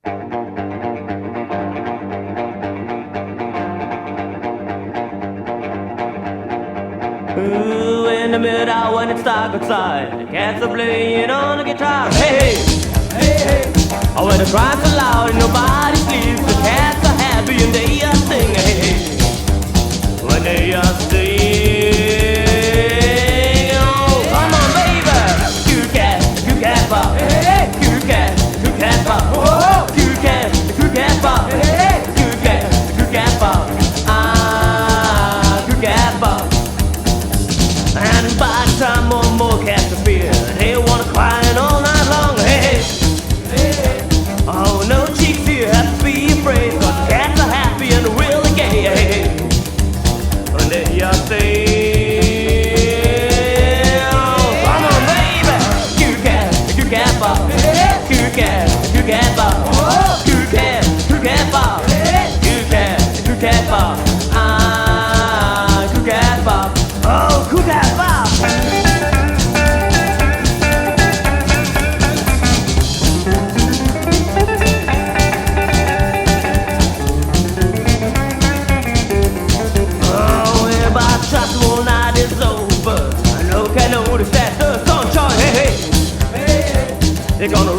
Ooh, in the midnight when it's dark outside, the cats are playing on the guitar. Hey, hey, hey, hey. Oh, when the cries are loud and nobody sleeps, the cats are happy and they are singing. Hey, hey. When they are singing, oh, come on, baby. Cute cat, pop. Hey, hey. Cute cat, pop. Oh, cute cat, pop. Hey, hey. Cute cat, pop. Ah, cute cat, pop. And by the time more cats appear, they wanna crying all night long. Hey, hey, hey. Oh, no cheeks here have to be afraid, 'cause cats are happy and really gay. Hey, hey. And they are saying, oh, come on, baby. Cute cat, pop. Cute cat, pop. Cute cat, pop. Cute cat, pop. Ah, cute cat, pop. Oh, cool cat, pop. Oh, everybody tries to all night is over. I know can notice that the sunshine. Hey, hey, hey, hey. They're gonna